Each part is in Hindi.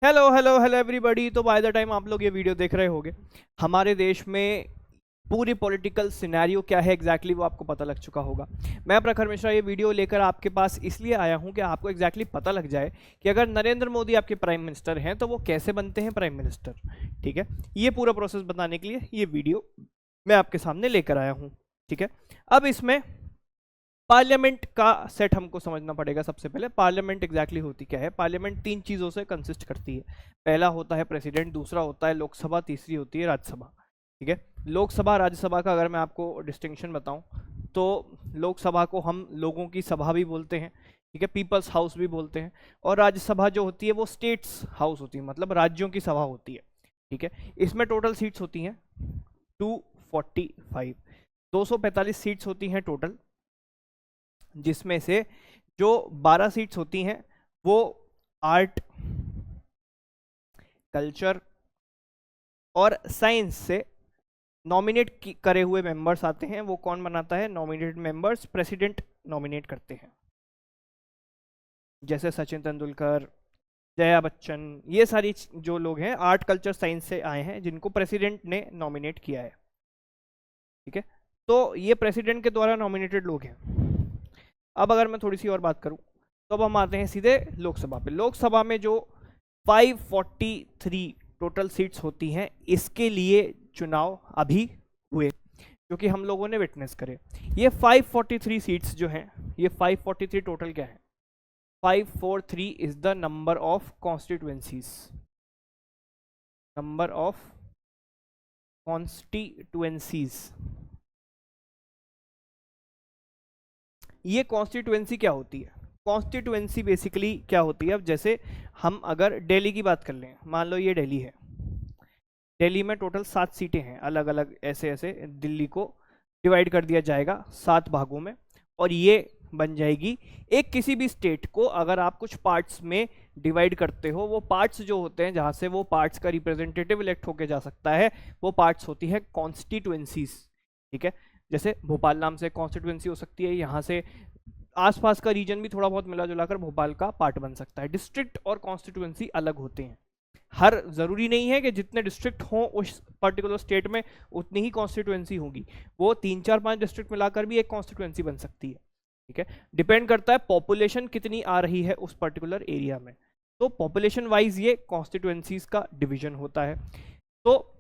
Hello hello hello everybody. तो बाय द टाइम आप लोग ये वीडियो देख रहे होंगे, हमारे देश में पूरी पॉलिटिकल सिनेरियो क्या है एग्जैक्टली वो आपको पता लग चुका होगा। मैं प्रखर मिश्रा ये वीडियो लेकर आपके पास इसलिए आया हूं कि आपको एग्जैक्टली पता लग जाए कि अगर नरेंद्र मोदी आपके प्राइम मिनिस्टर हैं तो वो कैसे बनते हैं प्राइम मिनिस्टर। ठीक है, ये पूरा प्रोसेस बताने के लिए ये वीडियो मैं आपके सामने लेकर आया हूँ। ठीक है, अब इसमें पार्लियामेंट का सेट हमको समझना पड़ेगा। सबसे पहले पार्लियामेंट एग्जैक्टली होती क्या है। पार्लियामेंट तीन चीज़ों से कंसिस्ट करती है। पहला होता है प्रेसिडेंट, दूसरा होता है लोकसभा, तीसरी होती है राज्यसभा। ठीक है, लोकसभा राज्यसभा का अगर मैं आपको डिस्टिंक्शन बताऊं तो लोकसभा को हम लोगों की सभा भी बोलते हैं, ठीक है, पीपल्स हाउस भी बोलते हैं। और राज्यसभा जो होती है वो स्टेट्स हाउस होती है, मतलब राज्यों की सभा होती है। ठीक है, इसमें टोटल सीट्स होती हैं 245, 245 सीट्स होती हैं टोटल, जिसमें से जो 12 सीट्स होती हैं वो आर्ट, कल्चर और साइंस से नॉमिनेट करे हुए मेंबर्स आते हैं। वो कौन बनाता है? नॉमिनेटेड मेंबर्स प्रेसिडेंट नॉमिनेट करते हैं, जैसे सचिन तेंदुलकर, जया बच्चन, ये सारी जो लोग हैं आर्ट कल्चर साइंस से आए हैं जिनको प्रेसिडेंट ने नॉमिनेट किया है। ठीक है, तो ये प्रेसिडेंट के द्वारा नॉमिनेटेड लोग हैं। अब अगर मैं थोड़ी सी और बात करूं तो अब हम आते हैं सीधे लोकसभा पे। लोकसभा में जो 543 टोटल सीट्स होती हैं, इसके लिए चुनाव अभी हुए जो कि हम लोगों ने विटनेस करे। ये 543 सीट्स जो हैं, ये 543 टोटल क्या है? 543 is the number of constituencies, number of constituencies. ये कॉन्स्टिट्युएंसी क्या होती है? कॉन्स्टिट्युएंसी बेसिकली क्या होती है? अब जैसे हम अगर दिल्ली की बात कर लें, मान लो ये दिल्ली है, दिल्ली में टोटल 7 सीटें हैं, अलग अलग ऐसे ऐसे दिल्ली को डिवाइड कर दिया जाएगा 7 भागों में, और ये बन जाएगी एक किसी भी स्टेट को अगर आप कुछ पार्ट्स में डिवाइड करते हो, वो पार्ट्स जो होते हैं जहाँ से वो पार्ट्स का रिप्रेजेंटेटिव इलेक्ट होके जा सकता है, वो पार्ट्स होती है कॉन्स्टिट्युएंसीज। ठीक है, जैसे भोपाल नाम से कॉन्स्टिट्युएंसी हो सकती है, यहाँ से आसपास का रीजन भी थोड़ा बहुत मिला जुला कर भोपाल का पार्ट बन सकता है। डिस्ट्रिक्ट और कॉन्स्टिट्युएंसी अलग होते हैं। हर जरूरी नहीं है कि जितने डिस्ट्रिक्ट हों उस पर्टिकुलर स्टेट में उतनी ही कॉन्स्टिट्युएंसी होगी, वो 3 4 5 डिस्ट्रिक्ट मिलाकर भी एक कॉन्स्टिट्युएंसी बन सकती है। ठीक है, डिपेंड करता है पॉपुलेशन कितनी आ रही है उस पर्टिकुलर एरिया में, तो पॉपुलेशन वाइज ये कॉन्स्टिट्युएंसीज का डिवीजन होता है। तो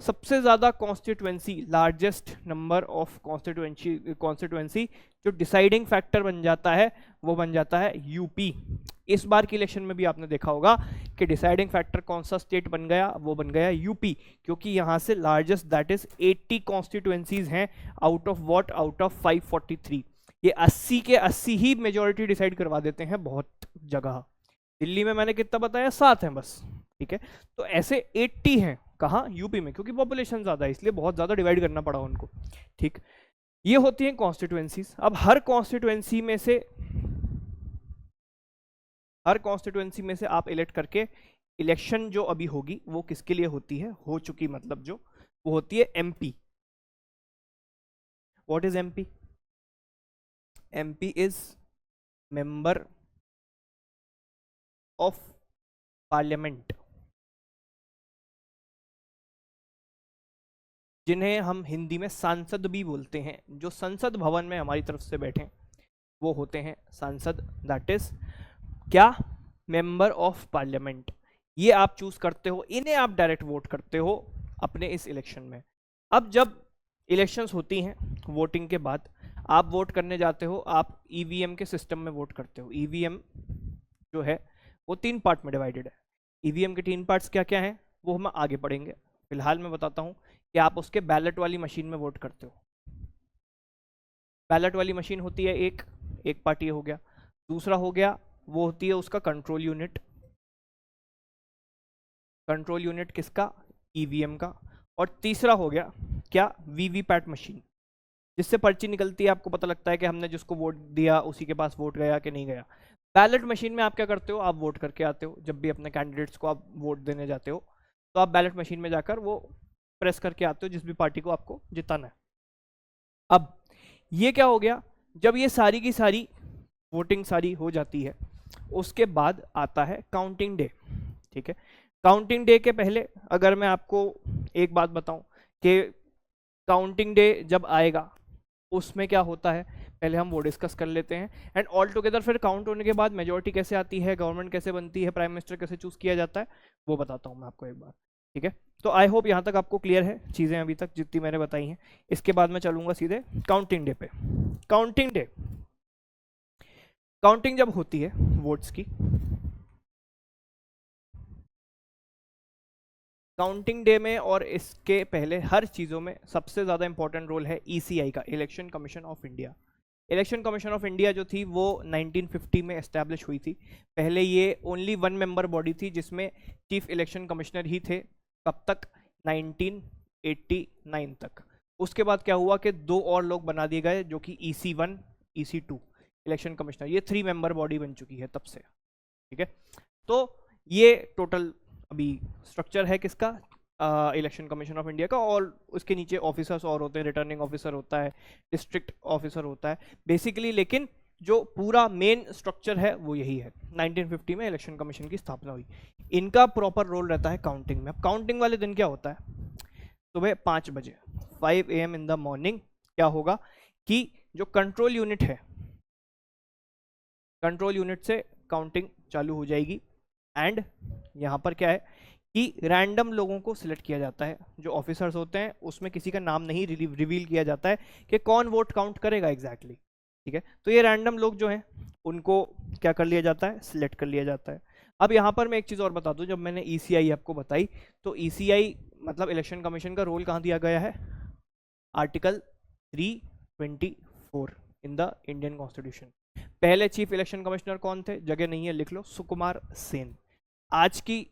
सबसे ज्यादा constituency, largest number of constituency जो डिसाइडिंग फैक्टर बन जाता है वो बन जाता है यूपी। इस बार की इलेक्शन में भी आपने देखा होगा कि डिसाइडिंग फैक्टर कौन सा स्टेट बन गया? वो बन गया यूपी, क्योंकि यहां से लार्जेस्ट दैट इज 80 कॉन्स्टिट्युएंसीज हैं out of what? Out of 543। ये 80 के 80 ही मेजोरिटी डिसाइड करवा देते हैं बहुत जगह। दिल्ली में मैंने कितना बताया? 7 हैं बस। ठीक है, तो ऐसे 80 हैं कहाँ? यूपी में, क्योंकि पॉपुलेशन ज्यादा है इसलिए बहुत ज्यादा डिवाइड करना पड़ा उनको। ठीक, ये होती हैं कॉन्स्टिट्युएंसीज। अब हर कॉन्स्टिट्युएंसी में से आप इलेक्ट करके, इलेक्शन जो अभी होगी वो किसके लिए होती है? हो चुकी मतलब जो, वो होती है MP. What is MP? MP is member of parliament, जिन्हें हम हिंदी में सांसद भी बोलते हैं। जो संसद भवन में हमारी तरफ से बैठे वो होते हैं सांसद। दैट इज क्या? Member of parliament. ये आप चूज करते हो, इन्हें आप डायरेक्ट वोट करते हो अपने इस इलेक्शन में। अब जब इलेक्शंस होती हैं, वोटिंग के बाद आप वोट करने जाते हो, आप ईवीएम के सिस्टम में वोट करते हो। ईवीएम जो है वो 3 पार्ट में डिवाइडेड है। ईवीएम के 3 पार्ट्स क्या क्या हैं वो हम आगे पढ़ेंगे, फिलहाल मैं बताता हूं कि आप उसके बैलेट वाली मशीन में वोट करते हो। बैलेट वाली मशीन होती है एक पार्ट ये हो गया। दूसरा हो गया वो होती है उसका कंट्रोल यूनिट। कंट्रोल यूनिट किसका? ईवीएम का। और तीसरा हो गया क्या? वीवीपैट मशीन, जिससे पर्ची निकलती है, आपको पता लगता है कि हमने जिसको वोट दिया उसी के पास वोट गया कि नहीं गया। बैलेट मशीन में आप क्या करते हो? आप वोट करके आते हो। जब भी अपने कैंडिडेट्स को आप वोट देने जाते हो तो आप बैलेट मशीन में जाकर वो प्रेस करके आते हो जिस भी पार्टी को आपको जिताना है। अब ये क्या हो गया? जब ये सारी की सारी वोटिंग सारी हो जाती है, उसके बाद आता है काउंटिंग डे। ठीक है। काउंटिंग डे के पहले अगर मैं आपको एक बात बताऊं कि काउंटिंग डे जब आएगा उसमें क्या होता है, पहले हम वो डिस्कस कर लेते हैं। एंड ऑल टुगेदर फिर काउंट होने के बाद मेजोरिटी कैसे आती है, गवर्नमेंट कैसे बनती है, प्राइम मिनिस्टर कैसे चूज किया जाता है, वो बताता हूँ मैं आपको एक बार। ठीक है, तो आई होप यहाँ तक आपको क्लियर है चीज़ें अभी तक जितनी मैंने बताई हैं। इसके बाद मैं चलूँगा सीधे काउंटिंग डे पे। काउंटिंग डे, काउंटिंग जब होती है वोट्स की, काउंटिंग डे में और इसके पहले हर चीज़ों में सबसे ज़्यादा इंपॉर्टेंट रोल है ईसीआई का, election commission of India. Election commission of India जो थी वो 1950 में एस्टैब्लिश हुई थी। पहले ये ओनली 1 मेंबर बॉडी थी जिसमें चीफ इलेक्शन कमिश्नर ही थे। कब तक? 1989 तक। उसके बाद क्या हुआ कि 2 और लोग बना दिए गए जो कि EC1 EC2 इलेक्शन कमिश्नर, ये 3 मेंबर बॉडी बन चुकी है तब से। ठीक है, तो ये टोटल अभी स्ट्रक्चर है किसका, इलेक्शन कमीशन ऑफ इंडिया का। और उसके नीचे ऑफिसर्स और होते हैं, रिटर्निंग ऑफिसर होता है, डिस्ट्रिक्ट ऑफिसर होता है बेसिकली, लेकिन जो पूरा मेन स्ट्रक्चर है वो यही है। 1950 में इलेक्शन कमीशन की स्थापना हुई। इनका प्रॉपर रोल रहता है काउंटिंग में। अब काउंटिंग वाले दिन क्या होता है, सुबह 5 बजे 5 AM इन द मॉर्निंग क्या होगा कि जो कंट्रोल यूनिट है, कंट्रोल यूनिट से काउंटिंग चालू हो जाएगी। एंड यहाँ पर क्या है कि रैंडम लोगों को सिलेक्ट किया जाता है, जो ऑफिसर्स होते हैं उसमें किसी का नाम नहीं रिवील किया जाता है कि कौन वोट काउंट करेगा एग्जैक्टली। ठीक है, तो ये रैंडम लोग जो हैं उनको क्या कर लिया जाता है, सिलेक्ट कर लिया जाता है। अब यहाँ पर मैं एक चीज़ और बता दूँ, जब मैंने ECI आपको बताई तो ECI मतलब इलेक्शन कमीशन का रोल कहाँ दिया गया है, article 324 in the Indian constitution. पहले चीफ इलेक्शन कमिश्नर कौन थे, जगह नहीं है लिख लो, सुकुमार सेन। आज की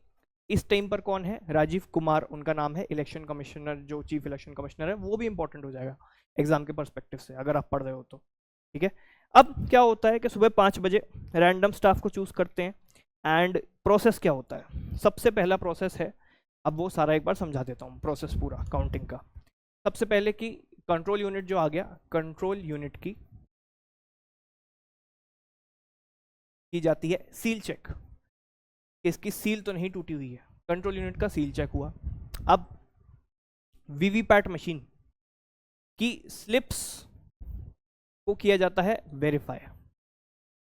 इस टाइम पर कौन है, राजीव कुमार उनका नाम है इलेक्शन कमिश्नर, जो चीफ इलेक्शन कमिश्नर है। वो भी इंपॉर्टेंट हो जाएगा एग्जाम के पर्सपेक्टिव से अगर आप पढ़ रहे हो तो। ठीक है, अब क्या होता है कि सुबह 5 बजे रैंडम स्टाफ को चूज करते हैं। एंड प्रोसेस क्या होता है, सबसे पहला प्रोसेस है, अब वो सारा एक बार समझा देता हूँ प्रोसेस पूरा काउंटिंग का। सबसे पहले की कंट्रोल यूनिट जो आ गया, कंट्रोल यूनिट की जाती है सील चेक, इसकी सील तो नहीं टूटी हुई है, कंट्रोल यूनिट का सील चेक हुआ। अब वीवीपैट मशीन की स्लिप्स को किया जाता है वेरीफाई।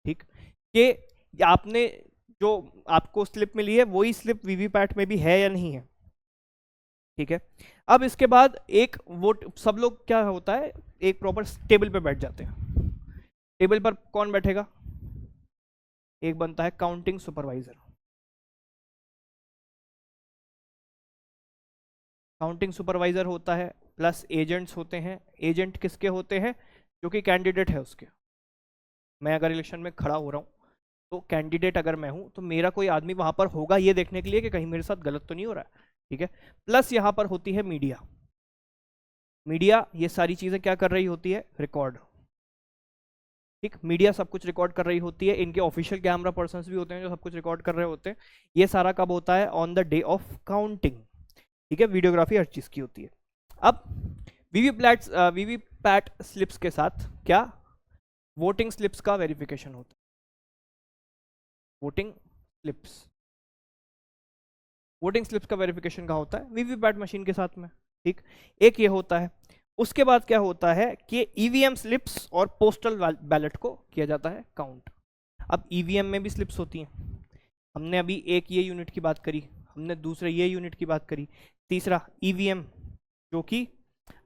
ठीक, कि आपने जो आपको स्लिप मिली है वही स्लिप वीवीपैट में भी है या नहीं है। ठीक है, अब इसके बाद एक वोट, सब लोग क्या होता है एक प्रॉपर टेबल पे बैठ जाते हैं। टेबल पर कौन बैठेगा, एक बनता है काउंटिंग सुपरवाइजर। काउंटिंग सुपरवाइजर होता है, प्लस एजेंट्स होते हैं। एजेंट किसके होते हैं, जो कि कैंडिडेट है उसके। मैं अगर इलेक्शन में खड़ा हो रहा हूँ तो कैंडिडेट अगर मैं हूँ तो मेरा कोई आदमी वहां पर होगा ये देखने के लिए कि कहीं मेरे साथ गलत तो नहीं हो रहा है। ठीक है, प्लस यहाँ पर होती है मीडिया। मीडिया ये सारी चीजें क्या कर रही होती है, रिकॉर्ड। ठीक, मीडिया सब कुछ रिकॉर्ड कर रही होती है। इनके ऑफिशियल कैमरा पर्सन्स भी होते हैं जो सब कुछ रिकॉर्ड कर रहे होते हैं। ये सारा कब होता है, on the day of counting. ठीक है, वीडियोग्राफी हर चीज की होती है। अब वीवीपैट स्लिप्स के साथ क्या, वोटिंग स्लिप्स का वेरिफिकेशन होता है। वोटिंग स्लिप्स का वेरिफिकेशन का होता है वीवीपैट मशीन के साथ में। ठीक, एक ये होता है। उसके बाद क्या होता है कि EVM स्लिप्स और पोस्टल बैलेट को किया जाता है काउंट। अब EVM में भी स्लिप्स होती हैं। हमने अभी एक ये यूनिट की बात करी, हमने दूसरे ये यूनिट की बात करी, तीसरा EVM जो कि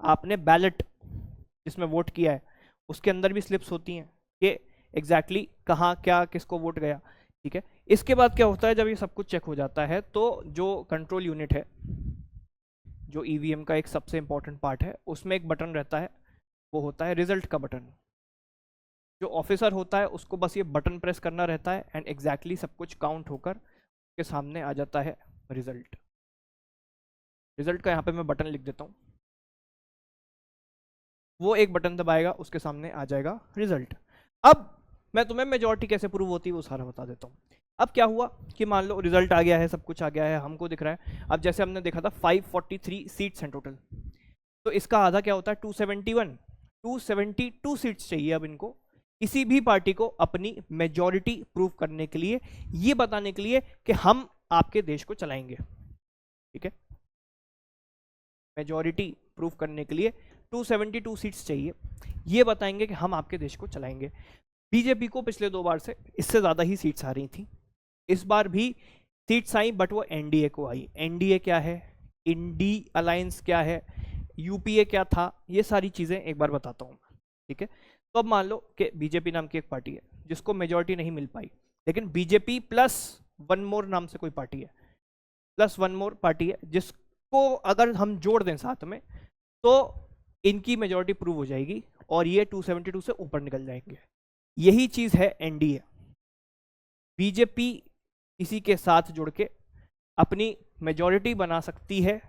आपने बैलेट जिसमें वोट किया है उसके अंदर भी स्लिप्स होती हैं कि एग्जैक्टली कहाँ क्या किसको वोट गया। ठीक है, इसके बाद क्या होता है, जब ये सब कुछ चेक हो जाता है तो जो कंट्रोल यूनिट है, जो EVM का एक सबसे इंपॉर्टेंट पार्ट है, उसमें एक बटन रहता है, वो होता है रिजल्ट का बटन। जो ऑफिसर होता है उसको बस ये बटन प्रेस करना रहता है एंड एग्जैक्टली सब कुछ काउंट होकर उसके सामने आ जाता है रिजल्ट। रिजल्ट का यहाँ पे मैं बटन लिख देता हूँ, वो एक बटन दबाएगा उसके सामने आ जाएगा रिजल्ट। अब मैं तुम्हें मेजॉरिटी कैसे प्रूव होती है वो सारा बता देता हूँ। अब क्या हुआ कि मान लो रिजल्ट आ गया है, सब कुछ आ गया है, हमको दिख रहा है। अब जैसे हमने देखा था 543 सीट्स हैं टोटल, तो इसका आधा क्या होता है 271, 272 सीट्स चाहिए अब इनको, किसी भी पार्टी को अपनी मेजॉरिटी प्रूव करने के लिए, ये बताने के लिए कि हम आपके देश को चलाएंगे। ठीक है, मेजॉरिटी प्रूव करने के लिए 272 सीट्स चाहिए, ये बताएंगे कि हम आपके देश को चलाएंगे। बीजेपी को पिछले 2 बार से इससे ज़्यादा ही सीट्स आ रही थी, इस बार भी सीट्स आई बट वो एनडीए को आई। एनडीए क्या है, इंडी अलायंस क्या है, यूपीए क्या था, ये सारी चीज़ें एक बार बताता हूँ। ठीक है, तो अब मान लो कि बीजेपी नाम की एक पार्टी है जिसको मेजॉरिटी नहीं मिल पाई, लेकिन बीजेपी प्लस वन मोर नाम से कोई पार्टी है, प्लस वन मोर पार्टी है, जिसको अगर हम जोड़ दें साथ में तो इनकी मेजॉरिटी प्रूव हो जाएगी और ये 272 से ऊपर निकल जाएंगे। यही चीज़ है एनडीए। बीजेपी इसी के साथ जुड़ के अपनी मेजॉरिटी बना सकती है,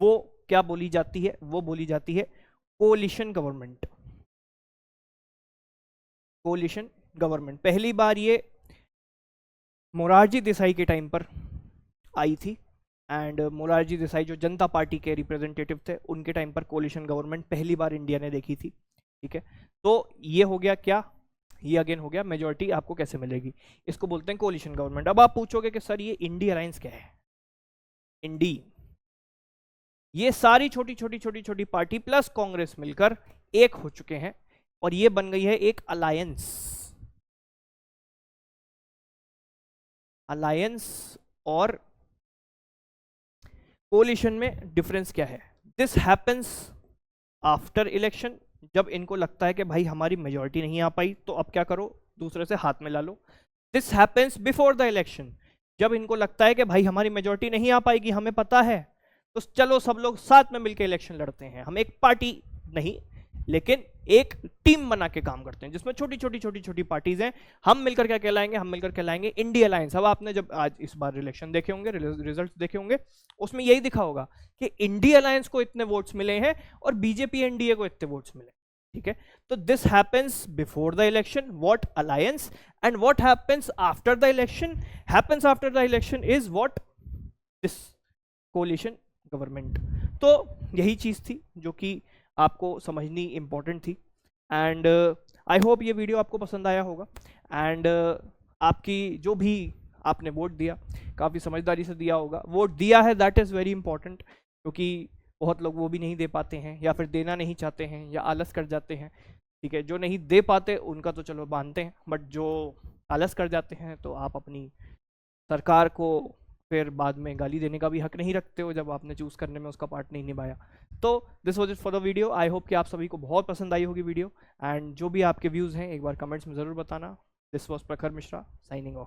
वो क्या बोली जाती है, वो बोली जाती है कोलिशन गवर्नमेंट। कोलिशन गवर्नमेंट पहली बार ये मोरारजी देसाई के टाइम पर आई थी, एंड मोरारजी देसाई जो जनता पार्टी के रिप्रेजेंटेटिव थे, उनके टाइम पर कोलिशन गवर्नमेंट पहली बार इंडिया ने देखी थी। ठीक है, तो ये हो गया क्या, ये अगेन हो गया मेजॉरिटी आपको कैसे मिलेगी, इसको बोलते हैं कोलिशन गवर्नमेंट। अब आप पूछोगे कि सर ये इंडी अलायंस क्या है। इंडी, ये सारी छोटी छोटी छोटी छोटी पार्टी प्लस कांग्रेस मिलकर एक हो चुके हैं और ये बन गई है एक अलायंस। अलायंस और कोलिशन में डिफरेंस क्या है, दिस हैपेंस आफ्टर इलेक्शन, जब इनको लगता है कि भाई हमारी मेजॉरिटी नहीं आ पाई तो अब क्या करो, दूसरे से हाथ मिला लो। This happens before the election, जब इनको लगता है कि भाई हमारी मेजॉरिटी नहीं आ पाएगी, हमें पता है, तो चलो सब लोग साथ में मिलकर इलेक्शन लड़ते हैं। हम एक पार्टी नहीं लेकिन एक टीम बना के काम करते हैं जिसमें छोटी छोटी छोटी छोटी पार्टीज हैं, हम मिलकर क्या कहलाएंगे, हम मिलकर कहलाएंगे इंडिया अलायंस। अब आपने जब आज इस बार इलेक्शन देखे होंगे, रिजल्ट देखे होंगे, उसमें यही दिखा होगा कि इंडिया अलायंस को इतने वोट्स मिले हैं और बीजेपी एनडीए को इतने वोट्स मिले। ठीक है, तो this happens before the election, what alliance, and what happens after the election, happens after the election is what, this coalition government. तो यही चीज थी जो कि आपको समझनी इंपॉर्टेंट थी, एंड आई होप ये वीडियो आपको पसंद आया होगा, एंड आपकी जो भी आपने वोट दिया काफ़ी समझदारी से दिया होगा। वोट दिया है दैट इज़ वेरी इंपॉर्टेंट, क्योंकि बहुत लोग वो भी नहीं दे पाते हैं या फिर देना नहीं चाहते हैं या आलस कर जाते हैं। ठीक है, जो नहीं दे पाते उनका तो चलो मानते हैं, बट जो आलस कर जाते हैं तो आप अपनी सरकार को फिर बाद में गाली देने का भी हक नहीं रखते हो जब आपने चूज करने में उसका पार्ट नहीं निभाया। तो this was it for the video. I hope कि आप सभी को बहुत पसंद आई होगी वीडियो, एंड जो भी आपके व्यूज़ हैं एक बार कमेंट्स में ज़रूर बताना। दिस वाज प्रखर मिश्रा साइनिंग ऑफ।